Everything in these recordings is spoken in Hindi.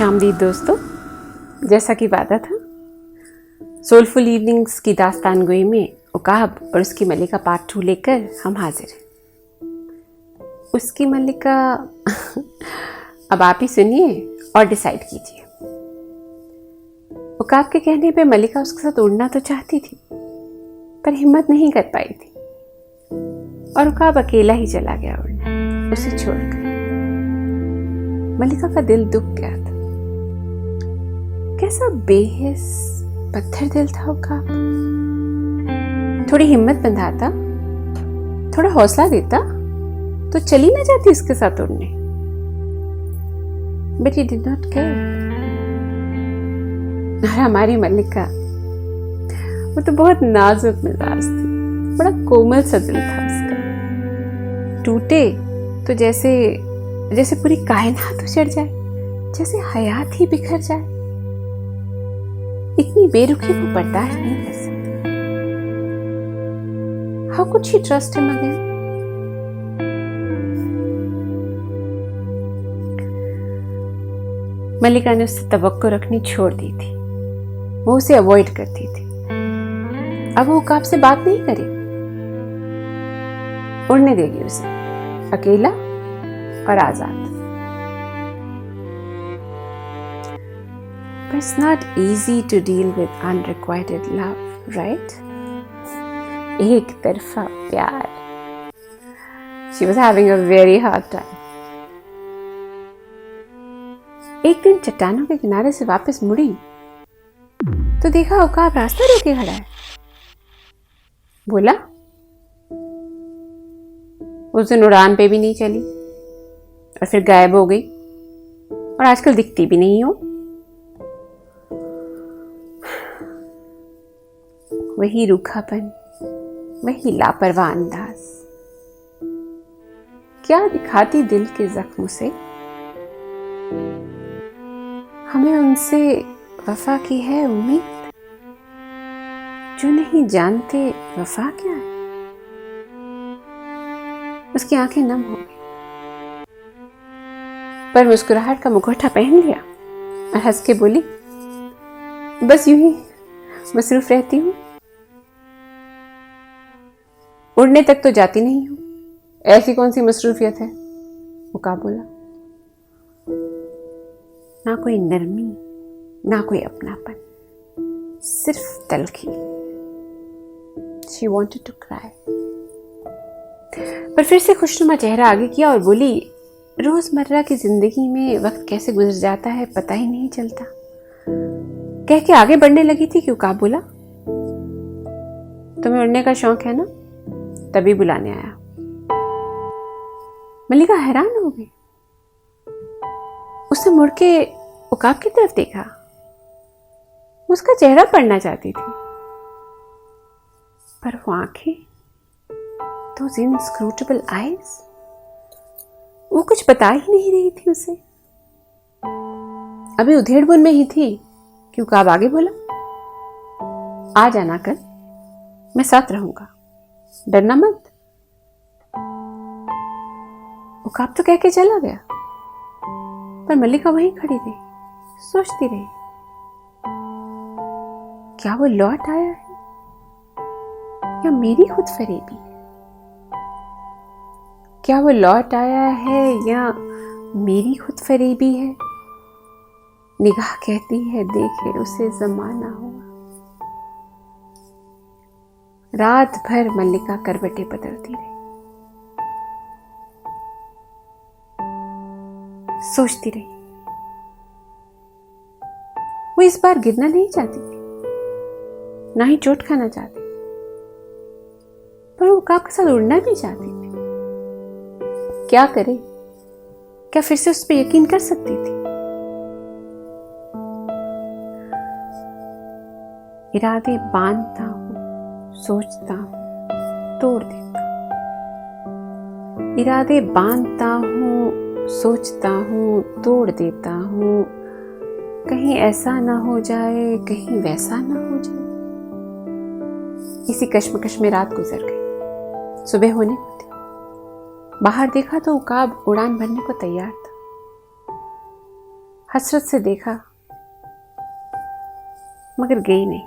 खुशामदीद दोस्तों। जैसा कि वादा था, सोलफुल इवनिंग्स की दास्तान गोई में उकाब और उसकी मल्लिका पार्ट 2 लेकर हम हाजिर हैं। उसकी मल्लिका अब आप ही सुनिए और डिसाइड कीजिए। उकाब के कहने पे मल्लिका उसके साथ उड़ना तो चाहती थी, पर हिम्मत नहीं कर पाई थी और उकाब अकेला ही चला गया उड़ने, उसे छोड़कर। मल्लिका का दिल दुख गया था। कैसा बेहिस पत्थर दिल था उकाब। थोड़ी हिम्मत बंधाता, थोड़ा हौसला देता तो चली ना जाती उसके साथ उड़ने। But he did not care. और हमारी मल्लिका, वो तो बहुत नाजुक मिजाज थी, बड़ा कोमल सा दिल था उसका। टूटे तो जैसे पूरी कायनात उजड़ जाए, जैसे हयात ही बिखर जाए। इतनी बेरुखी वो बर्दाश्त नहीं कर सकती। How could she trust him again? Mallika ने उससे तवक्को रखनी छोड़ दी थी। वो उसे अवॉइड करती थी। अब वो उकाब से बात नहीं करे, उड़ने देगी उसे अकेला और आजाद। But it's not easy to deal with unrequited love, right? एक तरफा प्यार। She was having a very hard time. एक दिन चट्टानों के किनारे से वापस मुड़ी तो देखा उकाब रास्ता रोके खड़ा है। बोला, उस दिन उड़ान पे भी नहीं चली और फिर गायब हो गई और आजकल दिखती भी नहीं हो। वही रूखापन, वही लापरवाह अंदाज। क्या दिखाती दिल के जख्मों से। हमें उनसे वफा की है उम्मीद, जो नहीं जानते वफा क्या है। उसकी आंखें नम हो गई, पर मुस्कुराहट का मुखौटा पहन लिया और हंस के बोली, बस यूं ही मसरूफ रहती हूं, उड़ने तक तो जाती नहीं हूं। ऐसी कौन सी मसरूफियत है? उकाब बोला। ना कोई नरमी, ना कोई अपनापन, सिर्फ तलखी। She wanted to cry. पर फिर से खुशनुमा चेहरा आगे किया और बोली, रोजमर्रा की जिंदगी में वक्त कैसे गुजर जाता है पता ही नहीं चलता। कह के आगे बढ़ने लगी थी कि उकाब बोला, तुम्हें उड़ने का शौक है ना, तभी बुलाने आया। मल्लिका हैरान हो गई। उसने मुड़ के उकाब की तरफ देखा। उसका चेहरा पढ़ना चाहती थी, पर वो आंखें, those inscrutable eyes, वो कुछ बता ही नहीं रही थी उसे। अभी उधेड़बुन में ही थी कि उकाब आगे बोला, आ जाना कल, मैं साथ रहूंगा, डरना मत। उकाब तो कह के चला गया, पर मल्लिका वहीं खड़ी रही, सोचती रही, क्या वो लौट आया है या मेरी खुद फरेबी? क्या वो लौट आया है या मेरी खुद फरेबी है? निगाह कहती है देखे उसे जमाना हुआ। रात भर मल्लिका करवटें बदलती रही, सोचती रही। वो इस बार गिरना नहीं चाहती थी, ना ही चोट खाना चाहती, पर वो उकाब के साथ उड़ना भी चाहती थी। क्या करे? क्या फिर से उस पर यकीन कर सकती थी? इरादे बांधता हूं, सोचता हूं, तोड़ देता। इरादे बांधता हूं, सोचता हूं, तोड़ देता हूं। कहीं ऐसा ना हो जाए, कहीं वैसा ना हो जाए। इसी कश्मकश में रात गुजर गई। सुबह होने को थी। बाहर देखा तो उकाब उड़ान भरने को तैयार था। हसरत से देखा मगर गई नहीं।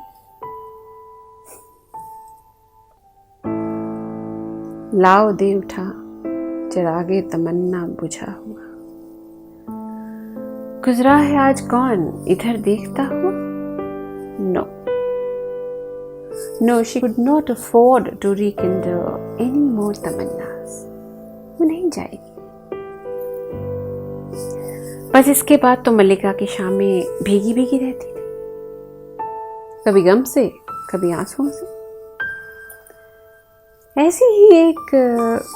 लाओ दे उठा चिरागे तमन्ना बुझा हुआ। गुजरा है आज कौन इधर देखता हुआ? No no, she could not afford to rekindle any more तमन्नास। वो नहीं जाएगी। बस इसके बाद तो मल्लिका की शामें भीगी भीगी रहती थी, कभी गम से कभी आंसुओं से। ऐसी ही एक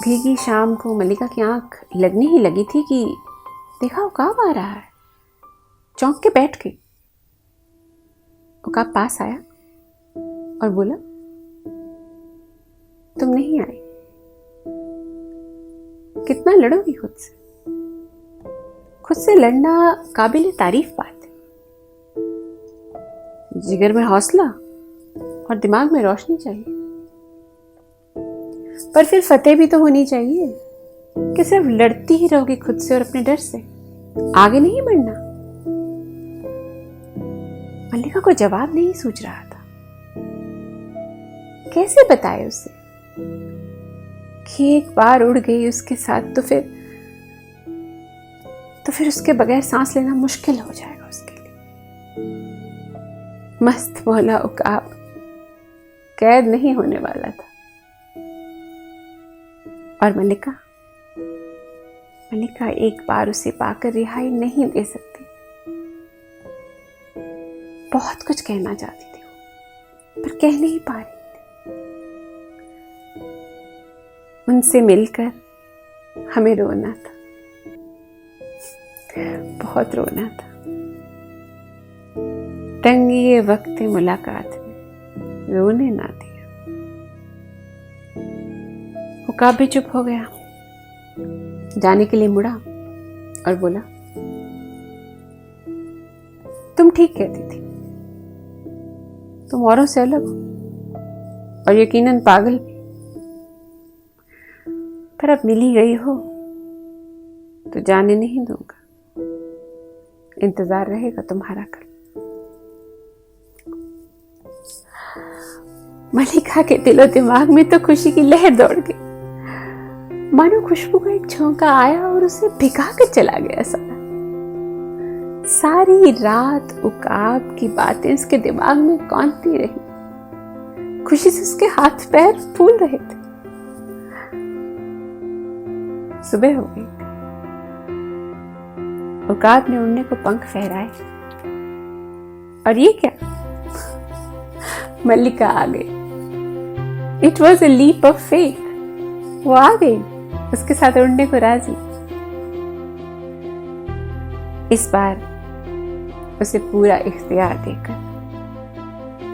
भीगी शाम को मल्लिका की आंख लगने ही लगी थी कि देखा उकाब आ रहा है। चौंक के बैठ गई। उकाब पास आया और बोला, तुम नहीं आई, कितना लड़ोगी खुद से? खुद से लड़ना काबिल तारीफ बात है। जिगर में हौसला और दिमाग में रोशनी चाहिए, पर फिर फतेह भी तो होनी चाहिए कि सिर्फ लड़ती ही रहोगी खुद से और अपने डर से, आगे नहीं बढ़ना। मल्लिका को जवाब नहीं सूझ रहा था। कैसे बताए उसे कि एक बार उड़ गई उसके साथ तो फिर उसके बगैर सांस लेना मुश्किल हो जाएगा उसके लिए। मस्त मौला उकाब कैद नहीं होने वाला था। और मल्लिका एक बार उसे पाकर रिहाई नहीं दे सकती। बहुत कुछ कहना चाहती थी वो, पर कह नहीं पा रही थी। उनसे मिलकर हमें रोना था, बहुत रोना था। तंगी वक्त मुलाकात में रोने ना दिया। उकाब भी चुप हो गया, जाने के लिए मुड़ा और बोला, तुम ठीक कहती थी, तुम औरों से अलग हो और यकीनन पागल भी, पर अब मिली गई हो तो जाने नहीं दूंगा। इंतजार रहेगा तुम्हारा कल। मल्लिका के दिलो दिमाग में तो खुशी की लहर दौड़ गई, मानो खुशबू का एक झोंका आया और उसे भिगा कर चला गया सारा। सारी रात उकाब की बातें उसके दिमाग में कौंधती रही। खुशी से उसके हाथ पैर फूल रहे थे। सुबह हो गई। उकाब ने उड़ने को पंख फहराए और ये क्या, मल्लिका आ गई। It was a leap of faith. वो आ गई, उसके साथ उड़ने को राजी। इस बार उसे पूरा इख्तियार देकर,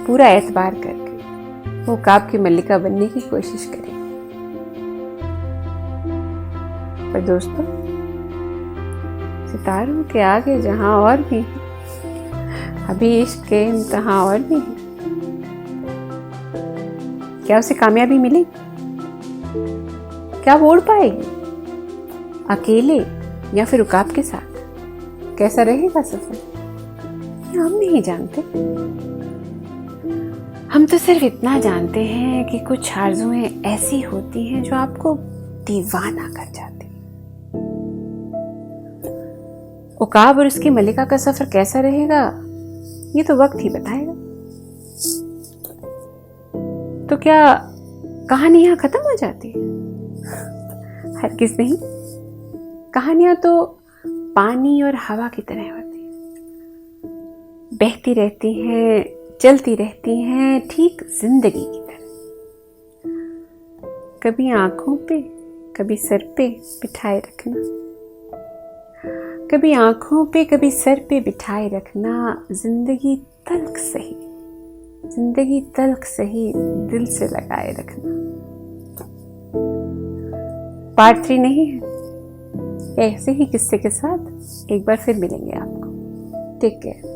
पूरा एतबार करके वो उकाब की मल्लिका बनने की कोशिश करे। पर दोस्तों, सितारों के आगे जहां और भी है, अभी इश्क के इम्तिहान और भी है। क्या उसे कामयाबी मिलेगी? क्या वो उड़ पाएगी अकेले या फिर उकाब के साथ? कैसा रहेगा सफर, हम नहीं जानते। हम तो सिर्फ इतना जानते हैं कि कुछ आरज़ुएं ऐसी होती हैं जो आपको दीवाना कर जाती। उकाब और उसकी मल्लिका का सफर कैसा रहेगा ये तो वक्त ही बताएगा। तो क्या कहानी यहां खत्म हो जाती है? हरगिज़ नहीं। कहानियां तो पानी और हवा की तरह होती हैं, बहती रहती हैं, चलती रहती हैं, ठीक जिंदगी की तरह। कभी आंखों पे, कभी सर पे बिठाए रखना, कभी आंखों पे, कभी सर पे बिठाए रखना। जिंदगी तल्ख सही, जिंदगी तल्ख सही, दिल से लगाए रखना। पार्ट 3 नहीं है, ऐसे ही किस्से के साथ एक बार फिर मिलेंगे आपको। Take care.